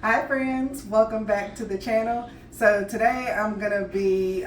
Hi friends, welcome back to the channel. So today I'm going to be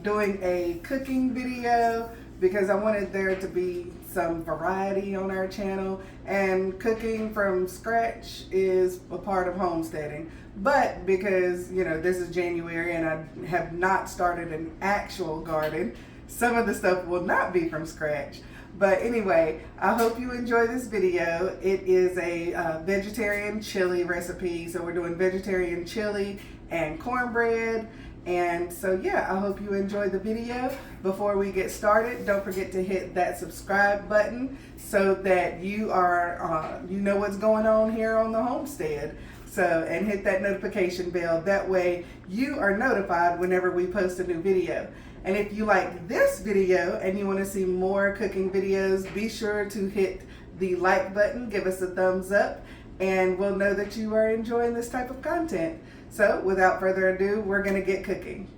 doing a cooking video because I wanted there to be some variety on our channel, and cooking from scratch is a part of homesteading. But because this is January and I have not started an actual garden, some of the stuff will not be from scratch. But anyway, I hope you enjoy this video. It is a vegetarian chili recipe. So we're doing vegetarian chili and cornbread. And so yeah, I hope you enjoy the video. Before we get started, don't forget to hit that subscribe button so that you know what's going on here on the homestead. So, and hit that notification bell. That way you are notified whenever we post a new video. And if you like this video and you want to see more cooking videos, be sure to hit the like button, give us a thumbs up, and we'll know that you are enjoying this type of content. So without further ado, we're going to get cooking.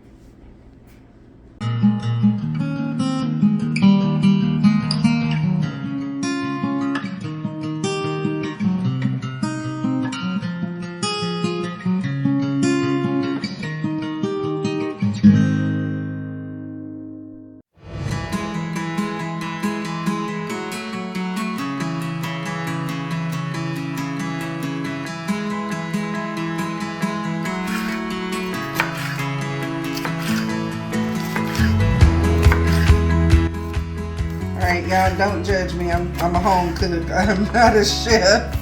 Alright, y'all, don't judge me. I'm a home cook. I'm not a chef.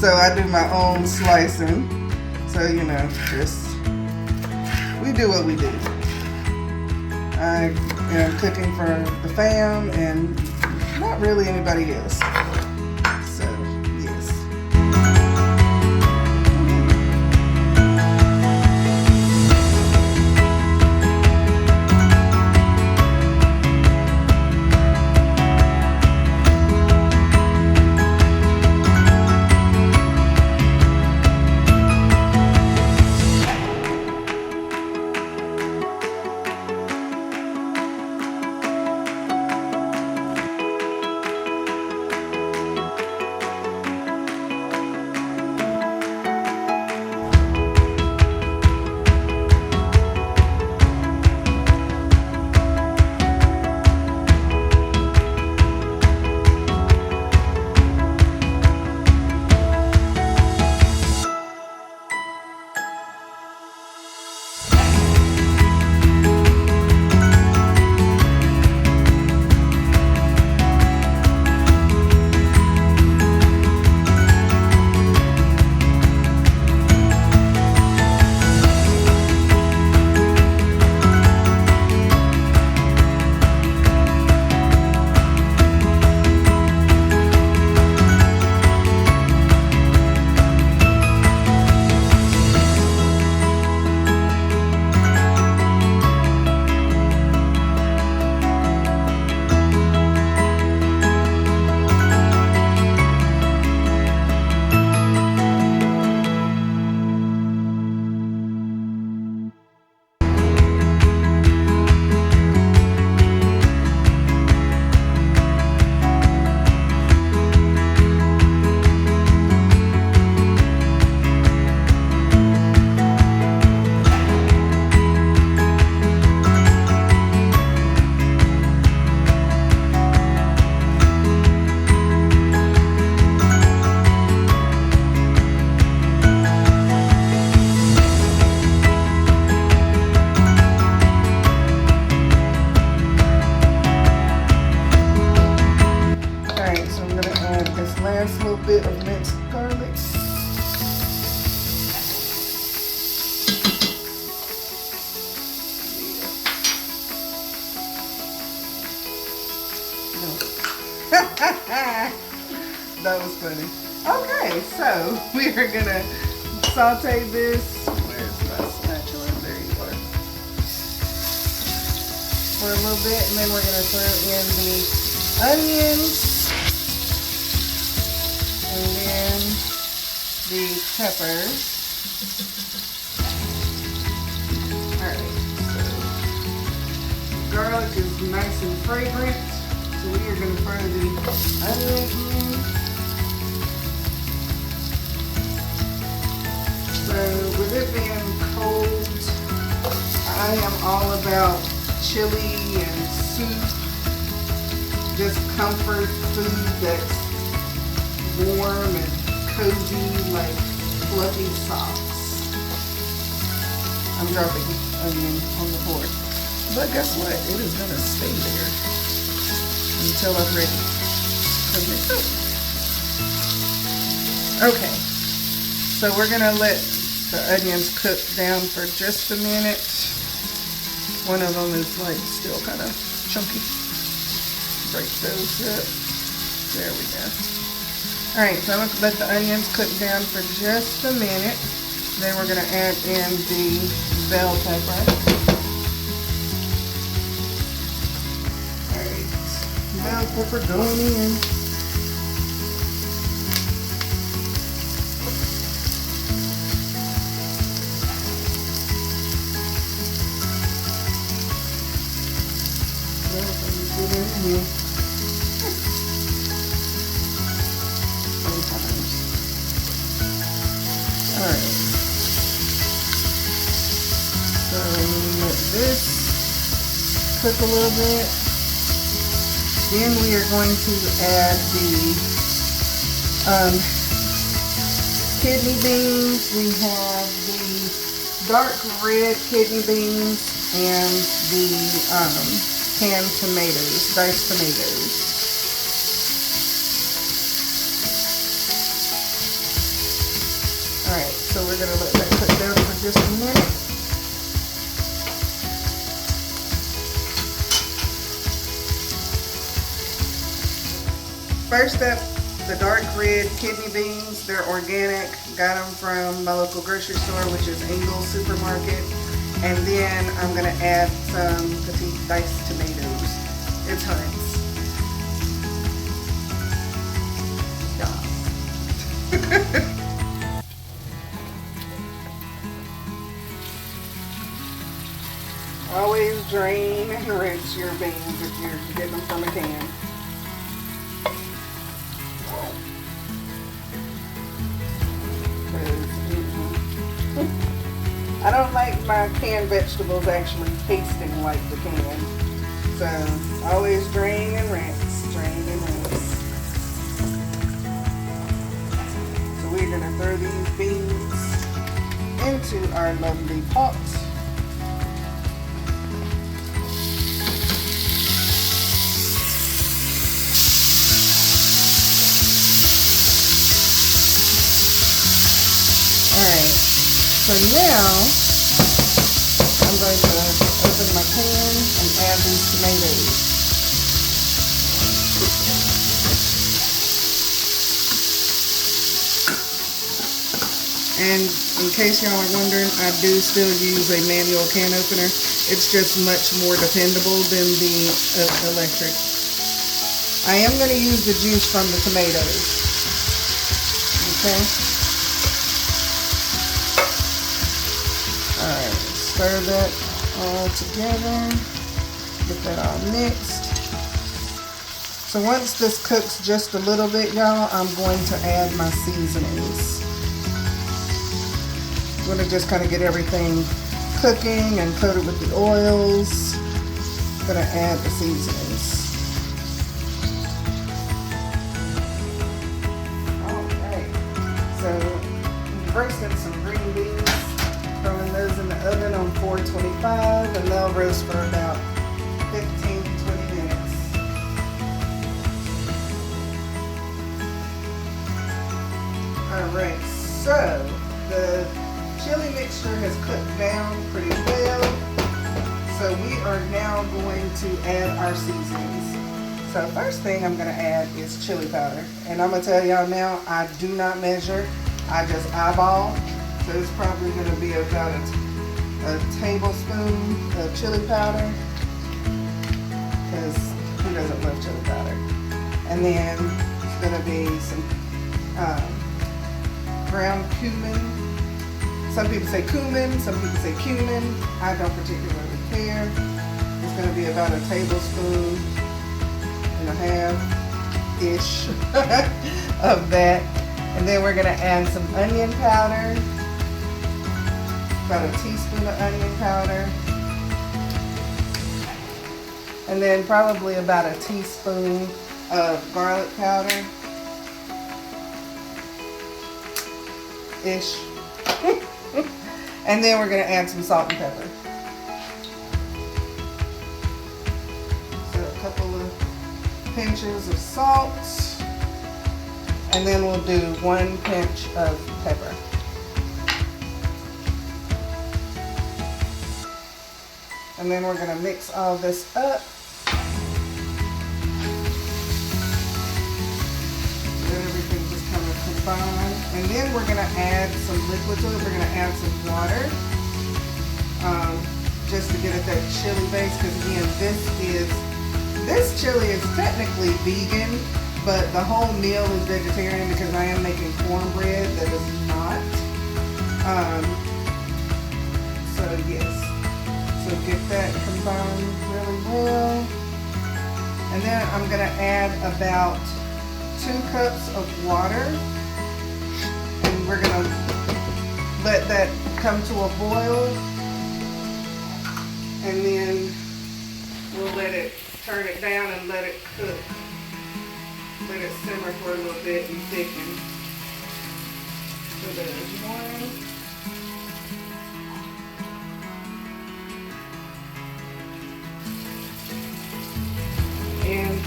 So I do my own slicing. So, just we do what we do. I am cooking for the fam and not really anybody else. So, yes. Last little bit of minced garlic. That was funny. Okay, so we are gonna saute this. Where's my spatula? There you are. For a little bit, and then we're gonna throw in the onions. And then the peppers. Alright, so garlic is nice and fragrant. So we are going to throw the onion in. being cold, I am all about chili and soup, just comfort food that's warm and cozy, like fluffy socks. I'm dropping onion on the board. But guess what? It is going to stay there until I'm ready to mix it. Okay, so we're going to let the onions cook down for just a minute. One of them is like still kind of chunky. Break those up. There we go. Alright, so I'm going to let the onions cook down for just a minute. Then we're going to add in the bell pepper. Alright, bell pepper going in. Alright, so let this cook a little bit. Then we are going to add the kidney beans. We have the dark red kidney beans and the canned tomatoes, diced tomatoes. Alright, so we're going to let that cook down for just a minute. First up, the dark red kidney beans. They're organic. Got them from my local grocery store, which is Ingles Supermarket. And then I'm going to add some petite diced tomatoes. It's Heinz. Yeah. Always drain and rinse your beans if you're getting them from a can. I don't like my canned vegetables actually tasting like the can. So always drain and rinse, drain and rinse. So we're going to throw these beans into our lovely pot. So now I'm going to open my pan and add these tomatoes. And in case y'all are wondering, I do still use a manual can opener. It's just much more dependable than the electric. I am going to use the juice from the tomatoes. Okay. Alright, stir that all together, get that all mixed. So once this cooks just a little bit, y'all, I'm going to add my seasonings. I'm going to just kind of get everything cooking and coat it with the oils. I'm going to add the seasonings. Alright, so I'm roasting some green beans. Throwing those in the oven on 425 and they'll roast for about 15 to 20 minutes. Alright, so the chili mixture has cooked down pretty well. So we are now going to add our seasonings. So first thing I'm going to add is chili powder. And I'm going to tell y'all now, I do not measure. I just eyeball. So it's probably going to be about a tablespoon of chili powder, because who doesn't love chili powder? And then it's going to be some ground cumin. Some people say cumin, some people say cumin. I don't particularly care. It's going to be about a tablespoon and a half-ish of that. And then we're going to add some onion powder. about a teaspoon of onion powder, and then probably about a teaspoon of garlic powder ish. And then we're going to add some salt and pepper. So a couple of pinches of salt, and then we'll do 1 pinch of pepper. And then we're going to mix all this up. Let everything just kind of combine. And then we're going to add some liquid to it. We're going to add some water just to get at that chili base. Because again, this chili is technically vegan, but the whole meal is vegetarian because I am making cornbread that is not. So yes. So get that combined really well. And then I'm going to add about 2 cups of water. And we're going to let that come to a boil. And then we'll turn it down and let it cook. Let it simmer for a little bit and thicken. So there's 1. And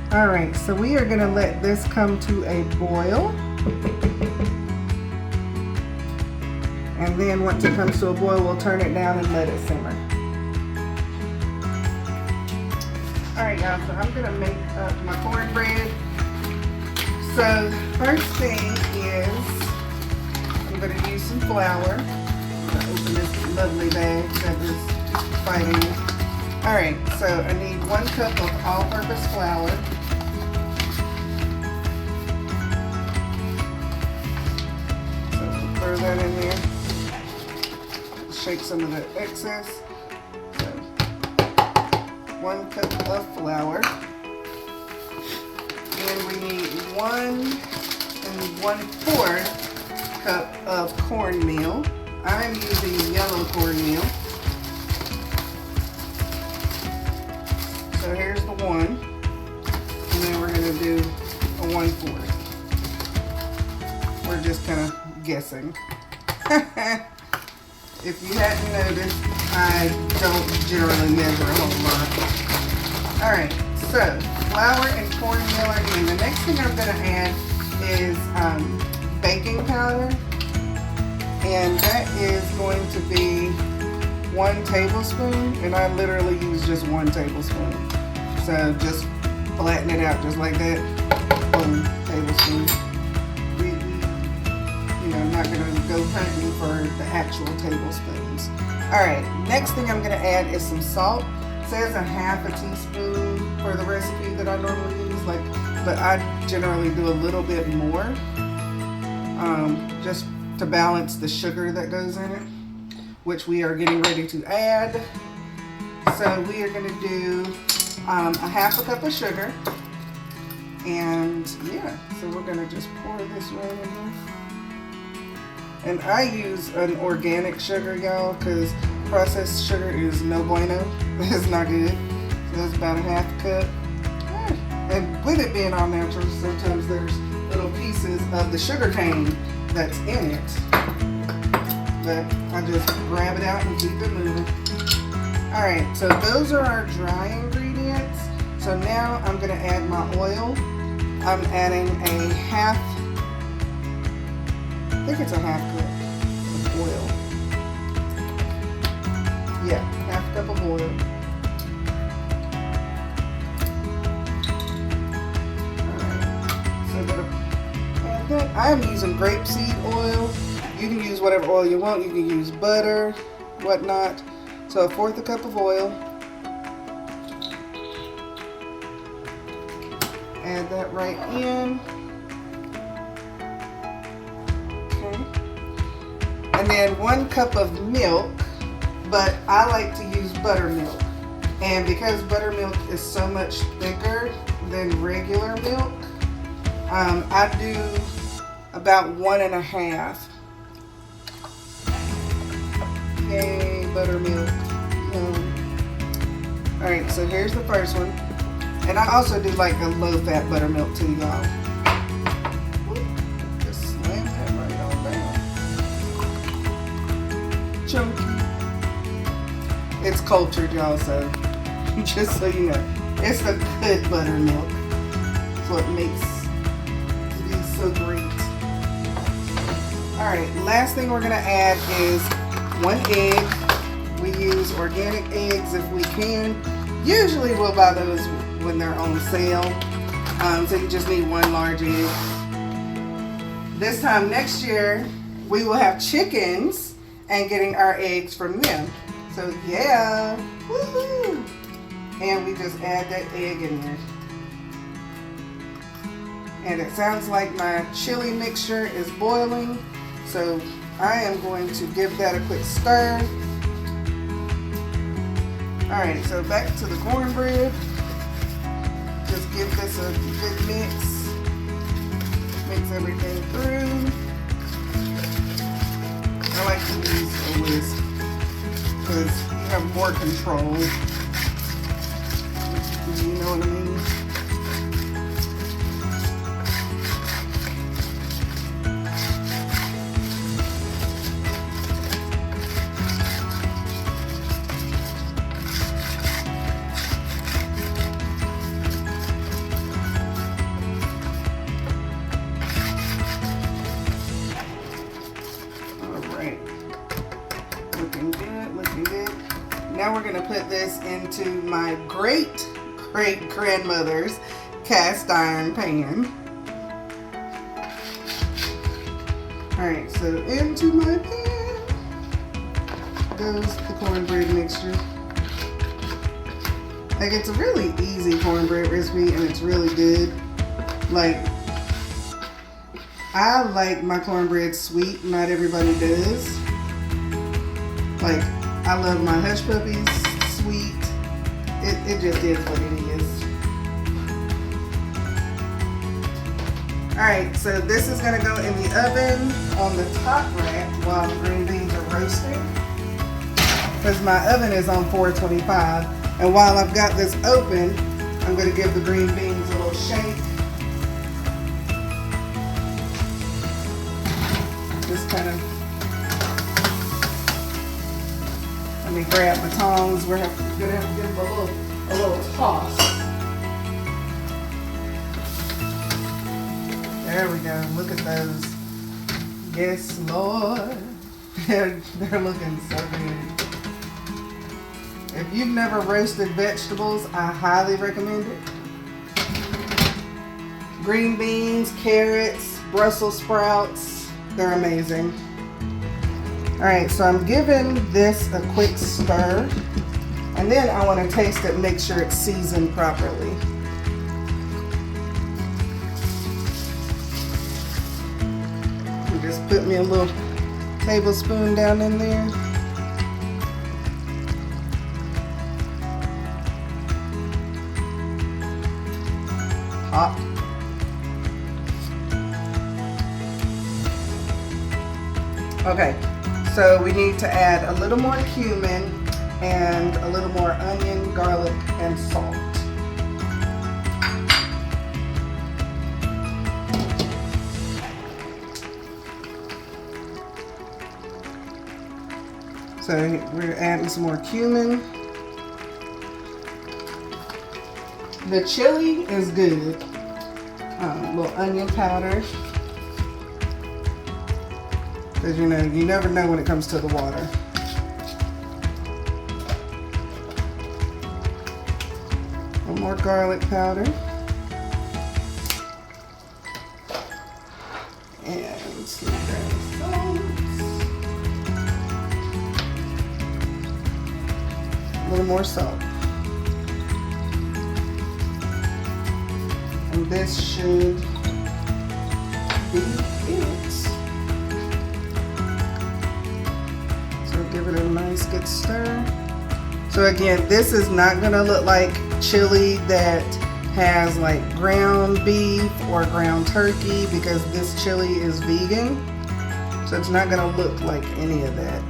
2. All right, so we are going to let this come to a boil. And then once it comes to a boil, we'll turn it down and let it simmer. All right, y'all, so I'm going to make up my cornbread. So first thing is I'm going to use some flour. I'm going to open this lovely bag that is fighting. All right, so I need 1 cup of all-purpose flour. So we'll throw that in there. Shake some of the excess. So 1 cup of flour. And we need 1 1/4 cup of cornmeal. I'm using yellow cornmeal. So here's the 1, and then we're going to do a 1/4. We're just kind of guessing. If you hadn't noticed, I don't generally measure a whole lot. Alright, so flour and cornmeal are in. The next thing I'm going to add is baking powder. And that is going to be 1 tablespoon. And I literally use just 1 tablespoon. So just flatten it out just like that. 1 tablespoon. I'm not going to go hunting for the actual tablespoons. Alright, next thing I'm going to add is some salt. It says a 1/2 teaspoon for the recipe that I normally use, but I generally do a little bit more, just to balance the sugar that goes in it, which we are getting ready to add. So we are going to do a 1/2 cup of sugar, and yeah, so we're going to just pour this right in here. And I use an organic sugar, y'all, because processed sugar is no bueno. It's not good. So that's about a 1/2 cup. And with it being all natural, sometimes there's little pieces of the sugar cane that's in it. But I just grab it out and keep it moving. Alright, so those are our dry ingredients. So now I'm going to add my oil. I'm adding a I think it's a 1/2 cup of oil. Yeah, 1/2 cup of oil. Alright, so I'm going to add that. I am using grapeseed oil. You can use whatever oil you want. You can use butter, whatnot. So 1/4 cup of oil. Add that right in. And then 1 cup of milk, but I like to use buttermilk. And because buttermilk is so much thicker than regular milk, I do about 1.5. Yay, buttermilk. Alright, so here's the first one. And I also do like a low-fat buttermilk too, y'all. Just slam that right on down. Chunky. It's cultured, y'all, so just so you know. It's the good buttermilk. It's what makes these so great. Alright, last thing we're going to add is 1 egg. We use organic eggs if we can. Usually we'll buy those when they're on sale. So you just need 1 large egg. This time next year, we will have chickens and getting our eggs from them. So yeah, woohoo! And we just add that egg in there. And it sounds like my chili mixture is boiling. So I am going to give that a quick stir. Alright, so back to the cornbread. Just give this a good mix. Mix everything through. I like to use a whisk because you have more control. You know what I mean? Looking good, looking good. Now we're gonna put this into my great-great-grandmother's cast iron pan. Alright, so into my pan goes the cornbread mixture. Like, it's a really easy cornbread recipe and it's really good. Like, I like my cornbread sweet, not everybody does. Like, I love my hush puppies sweet. It just is what it is. Alright, so this is going to go in the oven on the top rack while the green beans are roasting. Because my oven is on 425. And while I've got this open, I'm going to give the green beans a little shake. Just kind of... Let me grab my tongs. We're going to have to give them a little toss. There we go. Look at those. Yes, Lord. They're looking so good. If you've never roasted vegetables, I highly recommend it. Green beans, carrots, Brussels sprouts. They're amazing. Alright, so I'm giving this a quick stir, and then I want to taste it, make sure it's seasoned properly. And just put me a little tablespoon down in there. Hot. Okay. So we need to add a little more cumin and a little more onion, garlic, and salt. So we're adding some more cumin. The chili is good. A little onion powder. Because you know, you never know when it comes to the water. A little more garlic powder. And some salt. A little more salt. And this should be it. Give it a nice good stir. So again, this is not going to look like chili that has like ground beef or ground turkey, because this chili is vegan. So it's not gonna look like any of that.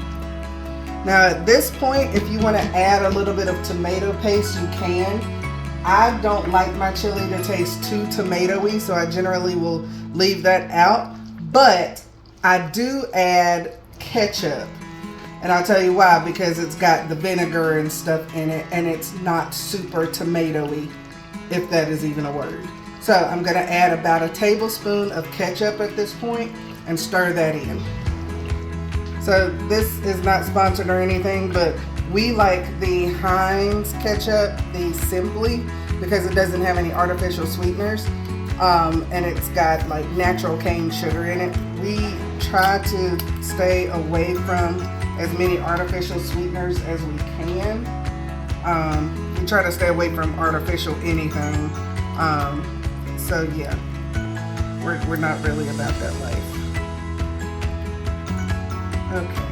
Now at this point, if you wanna add a little bit of tomato paste, you can. I don't like my chili to taste too tomatoey, so I generally will leave that out. But I do add ketchup. And I'll tell you why, because it's got the vinegar and stuff in it, and it's not super tomatoey, if that is even a word. So I'm gonna add about a tablespoon of ketchup at this point and stir that in. So this is not sponsored or anything, but we like the Heinz ketchup, the Simply, because it doesn't have any artificial sweeteners, and it's got like natural cane sugar in it. We try to stay away from as many artificial sweeteners as we can. We try to stay away from artificial anything. So yeah, we're not really about that life. Okay,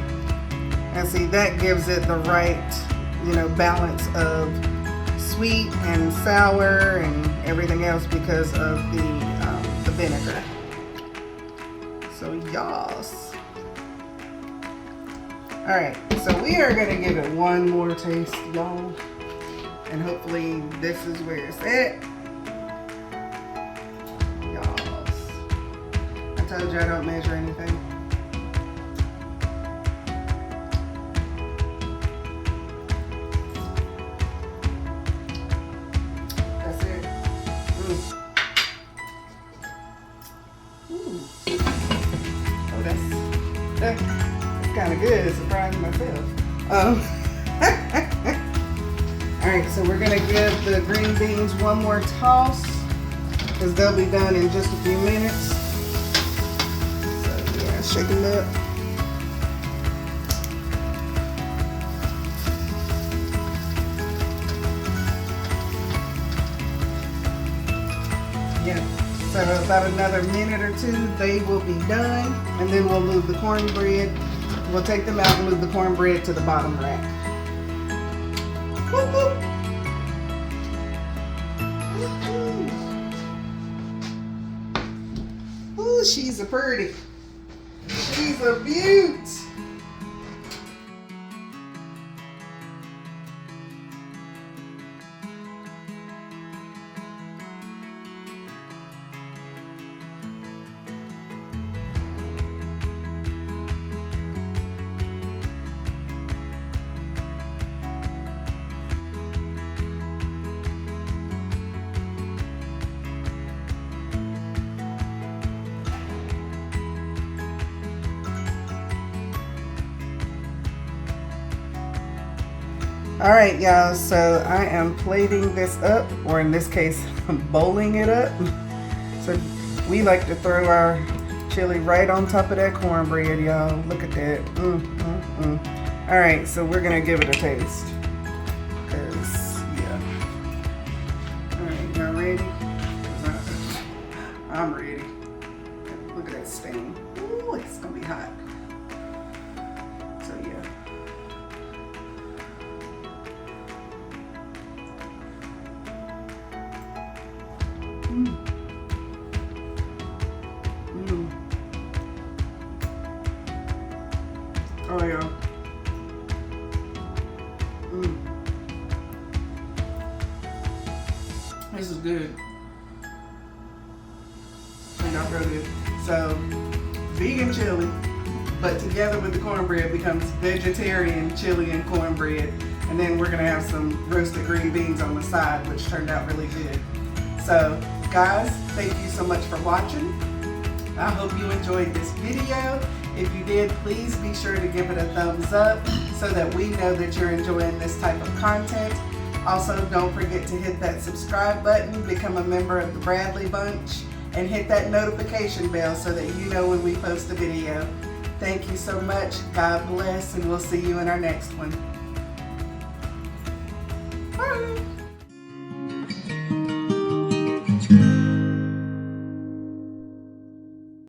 and see, that gives it the right, balance of sweet and sour and everything else because of the vinegar. So yas. All right, so we are gonna give it one more taste, y'all, and hopefully this is where it's at. Yas. I told you I don't measure anything. That's kind of good, surprising myself. Alright, so we're going to give the green beans one more toss, because they'll be done in just a few minutes. So yeah, shake them up. Yeah. So about another minute or two, they will be done, and then we'll move the cornbread. We'll take them out and move the cornbread to the bottom rack. Whoop, whoop. Ooh, she's a pretty. She's a beaut. All right, y'all, so I am plating this up, or in this case, I'm bowling it up. So we like to throw our chili right on top of that cornbread, y'all. Look at that. All right, so we're gonna give it a taste. Cause yeah. All right, y'all ready? I'm ready. Look at that stain. Ooh, it's gonna be hot. So yeah. Oh yeah. This is good. Turned out real good. So, vegan chili, but together with the cornbread becomes vegetarian chili and cornbread. And then we're gonna have some roasted green beans on the side, which turned out really good. So, guys, thank you so much for watching. I hope you enjoyed this video. If you did, please be sure to give it a thumbs up so that we know that you're enjoying this type of content. Also, don't forget to hit that subscribe button, become a member of the Bradley Bunch, and hit that notification bell so that you know when we post a video. Thank you so much. God bless, and we'll see you in our next one. Bye.